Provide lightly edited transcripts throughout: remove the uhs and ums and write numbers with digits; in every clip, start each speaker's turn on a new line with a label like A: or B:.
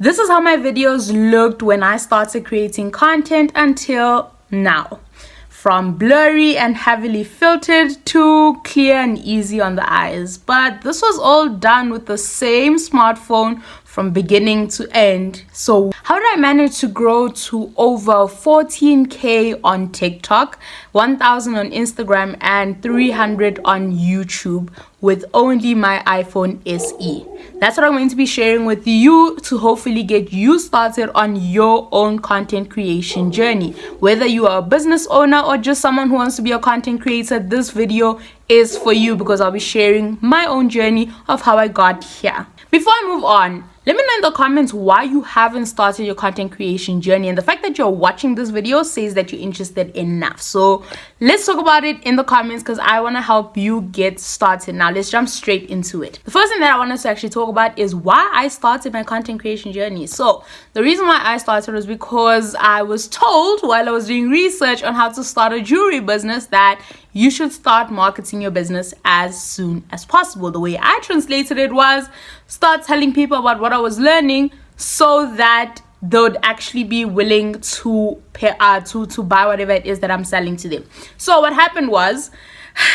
A: This is how my videos looked when I started creating content until now. From blurry and heavily filtered to clear and easy on the eyes. But this was all done with the same smartphone from beginning to end. So how did I manage to grow to over 14K on TikTok, 1,000 on Instagram, and 300 on YouTube with only my iPhone SE? That's what I'm going to be sharing with you to hopefully get you started on your own content creation journey. Whether you are a business owner or just someone who wants to be a content creator, this video is for you because I'll be sharing my own journey of how I got here. Before I move on, let me know in the comments why you haven't started your content creation journey, and the fact that you're watching this video says that you're interested enough. So let's talk about it in the comments because I want to help you get started. Now let's jump straight into it. The first thing that I want us to actually talk about is why I started my content creation journey. So the reason why I started was because I was told while I was doing research on how to start a jewelry business that you should start marketing your business as soon as possible. The way I translated it was start telling people about what I was learning so that they would actually be willing to pay to buy whatever it is that I'm selling to them. So what happened was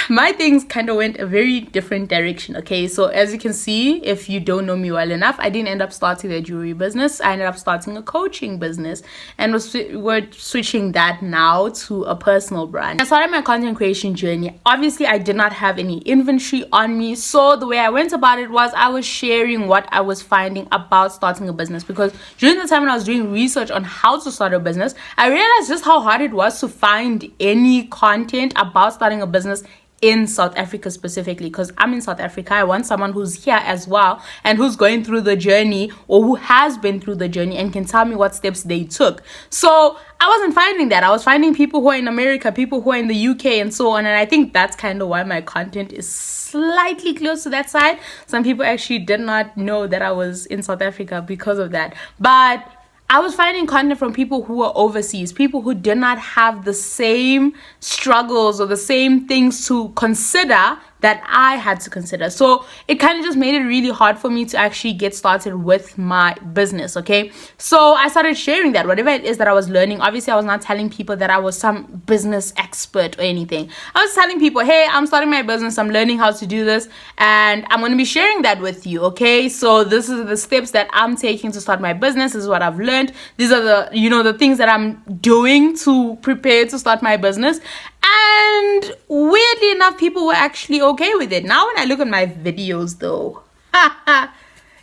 A: my things kind of went a very different direction. Okay, so as you can see, if you don't know me well enough, I didn't end up starting a jewelry business. I ended up starting a coaching business, and we're switching that now to a personal brand. I started my content creation journey. Obviously, I did not have any inventory on me, so the way I went about it was I was sharing what I was finding about starting a business, because during the time when I was doing research on how to start a business, I realized just how hard it was to find any content about starting a business in South Africa specifically, because I'm in South Africa. I want someone who's here as well and who's going through the journey or who has been through the journey and can tell me what steps they took. So I wasn't finding that. I was finding people who are in America, people who are in the UK, and so on. And I think that's kind of why my content is slightly close to that side. Some people actually did not know that I was in South Africa because of that. But I was finding content from people who were overseas, people who did not have the same struggles or the same things to consider that I had to consider. So it kind of just made it really hard for me to actually get started with my business, okay? So I started sharing that, whatever it is that I was learning. Obviously, I was not telling people that I was some business expert or anything. I was telling people, hey, I'm starting my business, I'm learning how to do this, and I'm going to be sharing that with you, okay? So this is the steps that I'm taking to start my business. This is what I've learned. These are the, the things that I'm doing to prepare to start my business. And weirdly enough, people were actually okay with it. Now when I look at my videos though,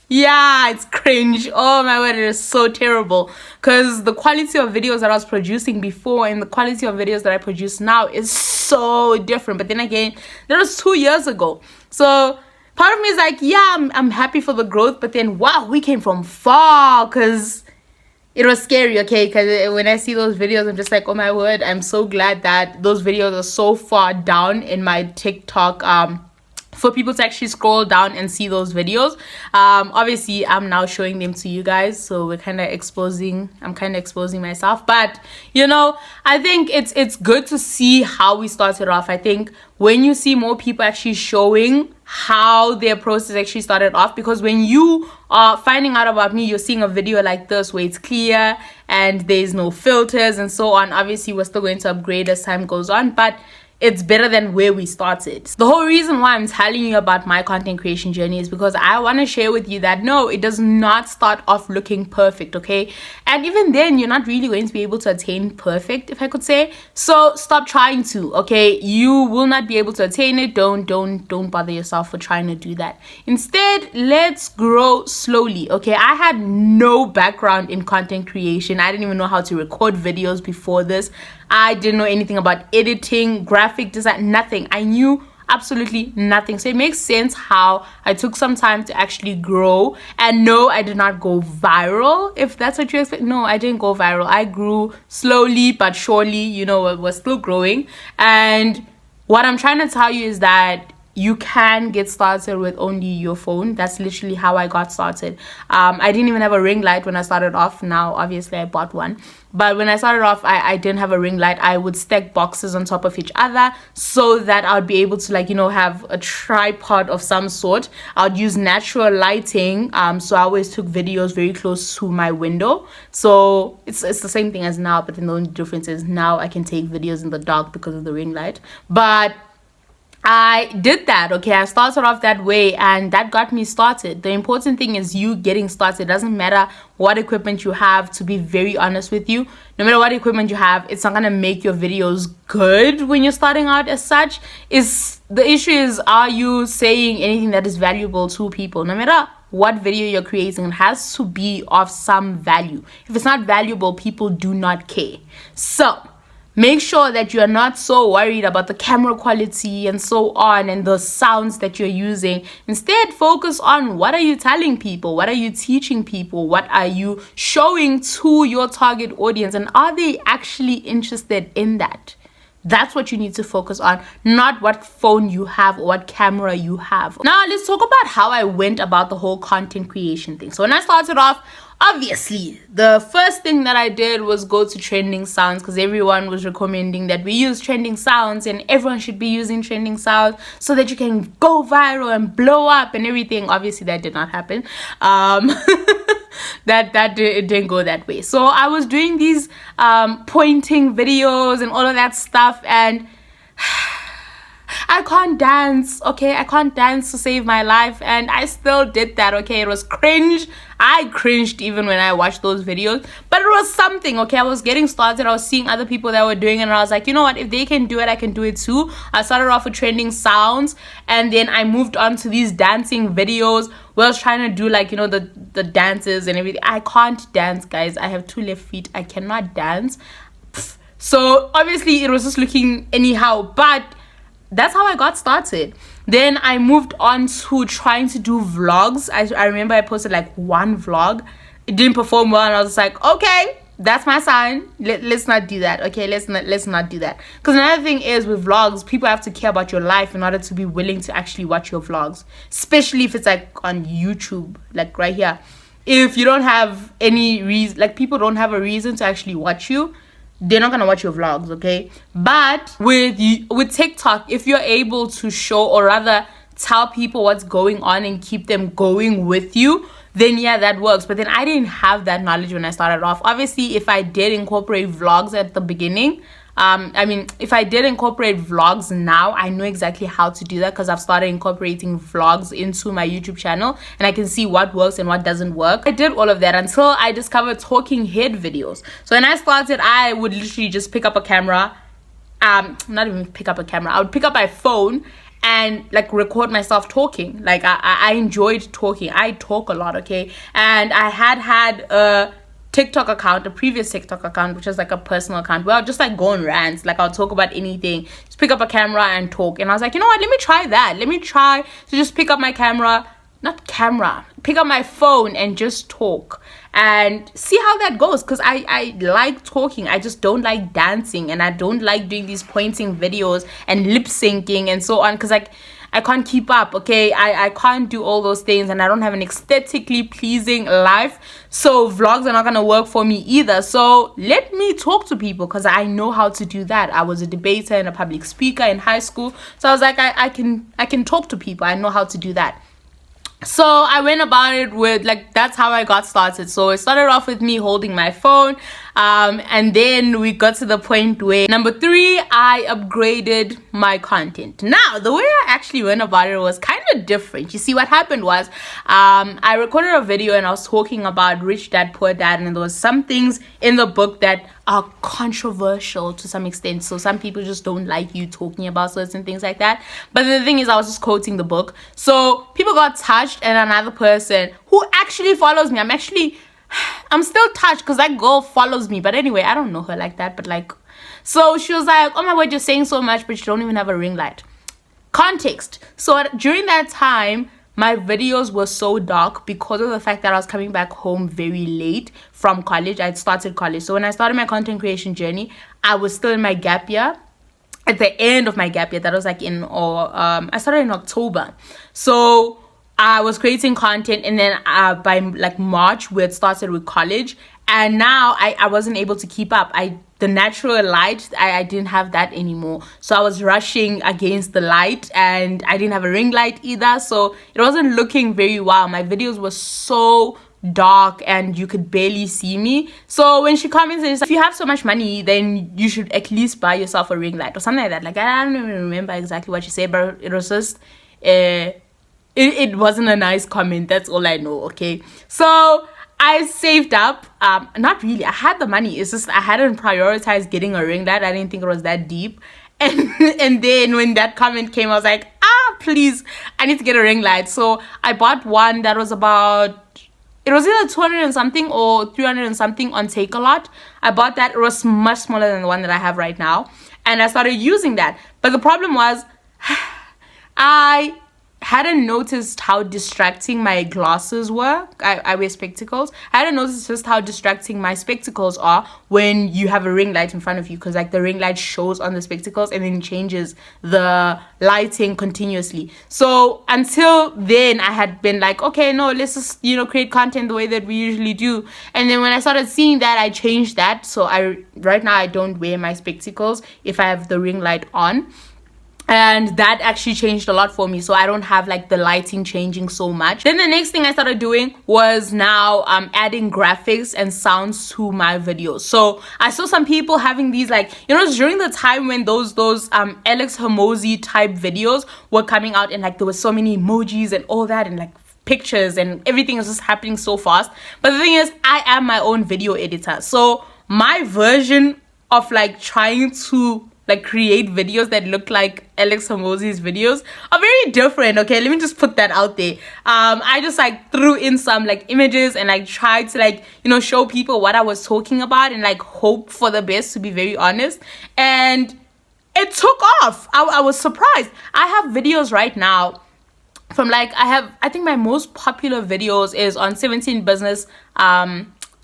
A: yeah, it's cringe. Oh my word, it is so terrible. Because the quality of videos that I was producing before and the quality of videos that I produce now is so different. But then again, that was 2 years ago. So part of me is like, yeah, I'm happy for the growth. But then, wow, we came from far, because it was scary, okay? Because when I see those videos, I'm just like, oh my word, I'm so glad that those videos are so far down in my TikTok, for people to actually scroll down and see those videos. Obviously, I'm now showing them to you guys, so I'm kind of exposing myself. But I think it's good to see how we started off. I think when you see more people actually showing how their process actually started off, because when you are finding out about me, you're seeing a video like this where it's clear and there's no filters and so on. Obviously, we're still going to upgrade as time goes on, but it's better than where we started. The whole reason why I'm telling you about my content creation journey is because I want to share with you that no, it does not start off looking perfect, okay? And even then, you're not really going to be able to attain perfect, if I could say. So stop trying to, okay? You will not be able to attain it. Don't bother yourself for trying to do that. Instead, let's grow slowly, okay? I had no background in content creation. I didn't even know how to record videos before this. I didn't know anything about editing, graphic design, nothing. I knew absolutely nothing. So it makes sense how I took some time to actually grow. And no, I did not go viral, if that's what you expect. No, I didn't go viral. I grew slowly but surely, we're still growing. And what I'm trying to tell you is that you can get started with only your phone. That's literally how I got started. I didn't even have a ring light when I started off. Now obviously I bought one, but when I started off, I didn't have a ring light. I would stack boxes on top of each other so that I'd be able to, like, you know, have a tripod of some sort. I'd use natural lighting, so I always took videos very close to my window. So it's the same thing as now, but the only difference is now I can take videos in the dark because of the ring light. But I did that, okay? I started off that way, and that got me started. The important thing is you getting started. It doesn't matter what equipment you have, to be very honest with you. No matter what equipment you have, it's not gonna make your videos good when you're starting out as such. The issue is, are you saying anything that is valuable to people? No matter what video you're creating, it has to be of some value. If it's not valuable, people do not care. So make sure that you are not so worried about the camera quality and so on, and the sounds that you're using. Instead, focus on what are you telling people, what are you teaching people, what are you showing to your target audience, and are they actually interested in that? That's what you need to focus on, not what phone you have or what camera you have. Now, let's talk about how I went about the whole content creation thing. So when I started off, obviously, the first thing that I did was go to trending sounds, because everyone was recommending that we use trending sounds and everyone should be using trending sounds so that you can go viral and blow up and everything. Obviously, that did not happen. It didn't go that way. So I was doing these pointing videos and all of that stuff, and I can't dance, okay? I can't dance to save my life, and I still did that, okay? It was cringe. I cringed even when I watched those videos, but it was something, okay? I was getting started. I was seeing other people that were doing it, and I was like, you know what? If they can do it, I can do it too. I started off with trending sounds, and then I moved on to these dancing videos where I was trying to do, like, you know, the dances and everything. I can't dance, guys. I have 2 left feet. I cannot dance. So obviously it was just looking anyhow, but that's how I got started. Then I moved on to trying to do vlogs. I remember I posted like 1 vlog. It didn't perform well, and I was like, okay, that's my sign. Let's not do that, okay? Let's not do that. Because another thing is, with vlogs, people have to care about your life in order to be willing to actually watch your vlogs, especially if it's like on YouTube, like right here. If you don't have any reason, like people don't have a reason to actually watch you, they're not gonna watch your vlogs, okay? But with TikTok, if you're able to show, or rather tell people what's going on and keep them going with you, then yeah, that works. But then I didn't have that knowledge when I started off. Obviously, if I did incorporate vlogs at the beginning, if I did incorporate vlogs now, I know exactly how to do that, because I've started incorporating vlogs into my YouTube channel, and I can see what works and what doesn't work. I did all of that until I discovered talking head videos. So when I started, I would literally just pick up a camera, not even pick up a camera, I would pick up my phone and like record myself talking. Like I enjoyed talking. I talk a lot, okay? And I had a TikTok account, a previous TikTok account, which is like a personal account, where I'll just like go on rants. Like I'll talk about anything, just pick up a camera and talk. And I was like, you know what, let me try that. Let me try to just pick up my pick up my phone and just talk and see how that goes. Because I like talking, I just don't like dancing, and I don't like doing these pointing videos and lip syncing and so on, because like I can't keep up, okay? I can't do all those things, and I don't have an aesthetically pleasing life, so vlogs are not gonna work for me either. So let me talk to people, because I know how to do that. I was a debater and a public speaker in high school, so I was like, I can talk to people. I know how to do that. So I went about it with, like, that's how I got started. So it started off with me holding my phone, and then we got to the point where, number 3, I upgraded my content. Now, the way I actually went about it was kind of different. You see, what happened was, I recorded a video and I was talking about Rich Dad Poor Dad, and there was some things in the book that are controversial to some extent. So some people just don't like you talking about certain things like that. But the thing is, I was just quoting the book. So people got touched, and another person who actually follows me, I'm still touched because that girl follows me. But anyway, I don't know her like that. But like, so she was like, oh my word, you're saying so much, but you don't even have a ring light. Context. So during that time, my videos were so dark because of the fact that I was coming back home very late from college. I'd started college. So when I started my content creation journey, I was still in my gap year. at the end of my gap year. That was like I started in October. So I was creating content, and then by like March we had started with college, and now I wasn't able to keep up. The natural light, I didn't have that anymore. So I was rushing against the light, and I didn't have a ring light either. So it wasn't looking very well. My videos were so dark and you could barely see me. So when she commented, if you have so much money, then you should at least buy yourself a ring light or something like that. Like, I don't even remember exactly what she said, but it was just it wasn't a nice comment. That's all I know. Okay, so I saved up. Not really, I had the money, it's just I hadn't prioritized getting a ring light. I didn't think it was that deep. And then when that comment came, I was like, please, I need to get a ring light. So I bought one that was it was either 200 and something or 300 and something on Takealot. I bought that. It was much smaller than the one that I have right now, and I started using that. But the problem was I hadn't noticed how distracting my glasses were. I wear spectacles. I hadn't noticed just how distracting my spectacles are when you have a ring light in front of you, because like the ring light shows on the spectacles and then changes the lighting continuously. So until then I had been like, okay, no, let's just create content the way that we usually do. And then when I started seeing that, I changed that. So right now I don't wear my spectacles if I have the ring light on. And that actually changed a lot for me. So I don't have like the lighting changing so much. Then the next thing I started doing was now adding graphics and sounds to my videos. So I saw some people having these like, during the time when those Alex Hormozi type videos were coming out, and like there was so many emojis and all that, and like pictures, and everything was just happening so fast. But the thing is, I am my own video editor. So my version of like trying to like create videos that look like Alex Hormozi's videos are very different. Okay, let me just put that out there. I just like threw in some like images and like tried to like show people what I was talking about and like hope for the best, to be very honest. And it took off. I was surprised. I have videos right now from like I think my most popular videos is on 17 business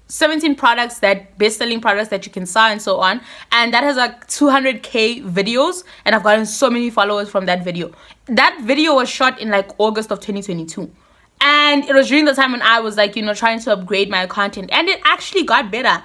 A: 17 products, that best-selling products that you can sell and so on, and that has like 200k videos, and I've gotten so many followers from that video. That video was shot in like August of 2022, and it was during the time when I was like trying to upgrade my content, and it actually got better.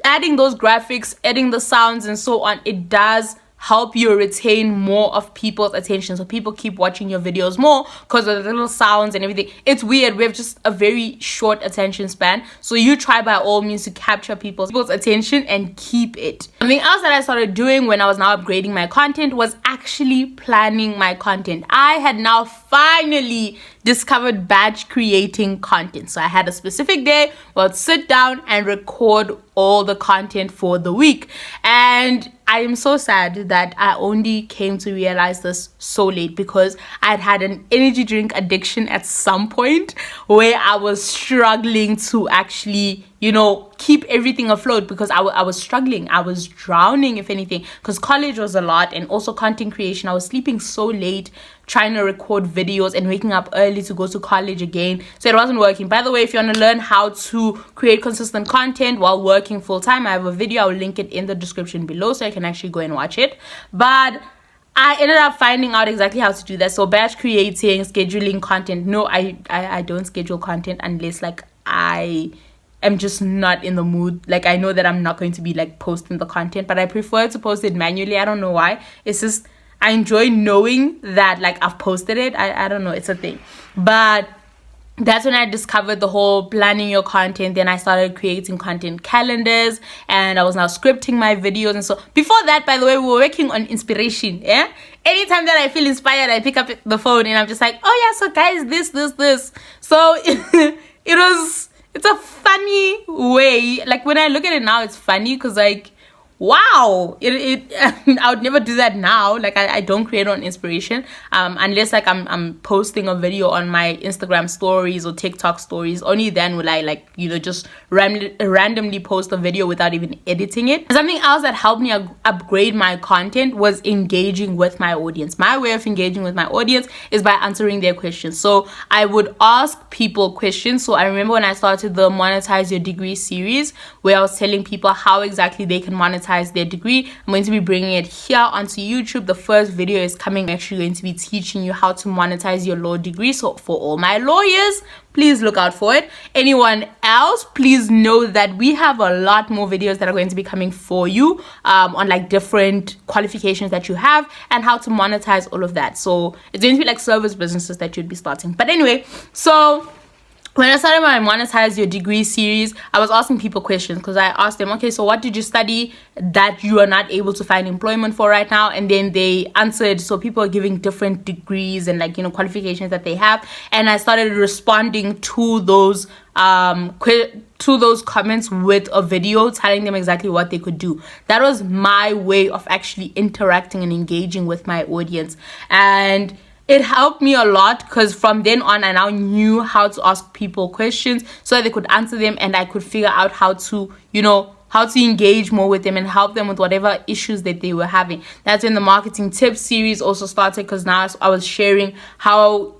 A: Adding those graphics, adding the sounds and so on, it does help you retain more of people's attention, so people keep watching your videos more because of the little sounds and everything. It's weird, we have just a very short attention span, so you try by all means to capture people's attention and keep it. Something else that I started doing when I was now upgrading my content was actually planning my content. I had now finally discovered batch creating content. So I had a specific day where I'd sit down and record all the content for the week, and I am so sad that I only came to realize this so late, because I'd had an energy drink addiction at some point where I was struggling to actually keep everything afloat, because I was struggling. I was drowning, if anything, because college was a lot, and also content creation. I was sleeping so late trying to record videos and waking up early to go to college again, so it wasn't working. By the way, if you want to learn how to create consistent content while working full-time, I have a video. I'll link it in the description below so you can actually go and watch it. But I ended up finding out exactly how to do that. So batch creating, scheduling content. No, I don't schedule content unless like I am just not in the mood. Like I know that I'm not going to be like posting the content, but I prefer to post it manually. I don't know why. It's just I enjoy knowing that like I've posted it. I don't know, it's a thing. But that's when I discovered the whole planning your content. Then I started creating content calendars, and I was now scripting my videos. And so before that, by the way, we were working on inspiration. Yeah, anytime that I feel inspired, I pick up the phone and I'm just like, oh yeah, so guys, this. So it's a funny way. Like when I look at it now, it's funny because like, wow, I would never do that now. Like I don't create on inspiration unless like I'm posting a video on my Instagram stories or TikTok stories. Only then will I like just randomly post a video without even editing it. Something else that helped me upgrade my content was engaging with my audience. My way of engaging with my audience is by answering their questions. So I would ask people questions. So I remember when I started the Monetize Your Degree series, where I was telling people how exactly they can monetize monetize their degree. I'm going to be bringing it here onto YouTube. The first video is coming. I'm actually going to be teaching you how to monetize your law degree. So for all my lawyers, please look out for it. Anyone else, please know that we have a lot more videos that are going to be coming for you on like different qualifications that you have and how to monetize all of that. So it's going to be like service businesses that you'd be starting. But anyway, so when I started my Monetize Your Degree series, I was asking people questions because I asked them, okay, so what did you study that you are not able to find employment for right now? And then they answered. So people are giving different degrees and like, you know, qualifications that they have. And I started responding to those comments with a video telling them exactly what they could do. That was my way of actually interacting and engaging with my audience. And it helped me a lot because from then on, I now knew how to ask people questions so that they could answer them, and I could figure out how to, you know, how to engage more with them and help them with whatever issues that they were having. That's when the marketing tips series also started, because now I was sharing how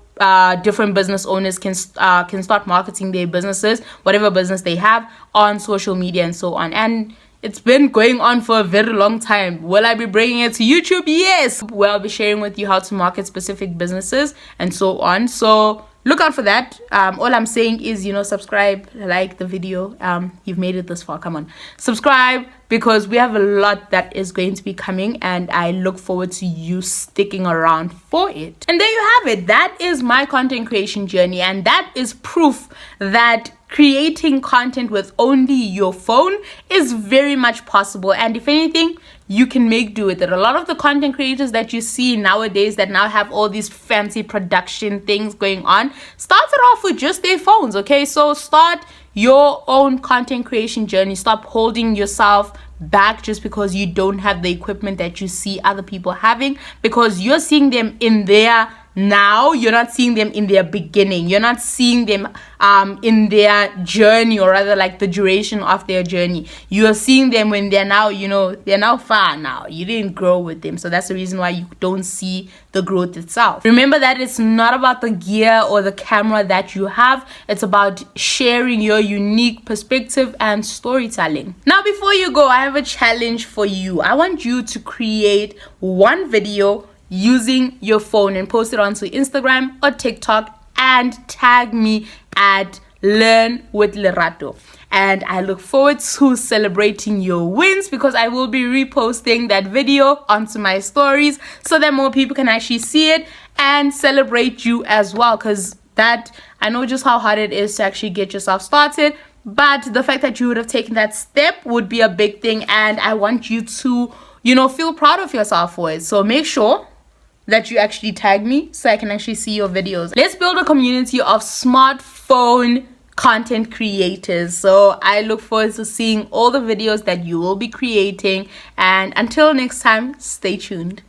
A: different business owners can start marketing their businesses, whatever business they have, on social media and so on. And it's been going on for a very long time. Will I be bringing it to YouTube? Yes. Well, I'll be sharing with you how to market specific businesses and so on. So look out for that. All I'm saying is, you know, subscribe, like the video. You've made it this far. Come on, subscribe, because we have a lot that is going to be coming, and I look forward to you sticking around for it. And there you have it. That is my content creation journey, and that is proof that creating content with only your phone is very much possible. And if anything, you can make do with it. A lot of the content creators that you see nowadays that now have all these fancy production things going on started off with just their phones. Okay, so start your own content creation journey. Stop holding yourself back just because you don't have the equipment that you see other people having, because you're seeing them in their now, you're not seeing them in their beginning. You're not seeing them in their journey, or rather like the duration of their journey. You are seeing them when they're now, you know, they're now far now. You didn't grow with them. So that's the reason why you don't see the growth itself. Remember that it's not about the gear or the camera that you have. It's about sharing your unique perspective and storytelling. Now, before you go, I have a challenge for you. I want you to create one video using your phone and post it onto Instagram or TikTok and tag me at Learn with Lerato. And I look forward to celebrating your wins, because I will be reposting that video onto my stories so that more people can actually see it and celebrate you as well, because that, I know just how hard it is to actually get yourself started, but the fact that you would have taken that step would be a big thing, and I want you to, you know, feel proud of yourself for it. So make sure that you actually tag me so I can actually see your videos. Let's build a community of smartphone content creators. So I look forward to seeing all the videos that you will be creating, and until next time, stay tuned.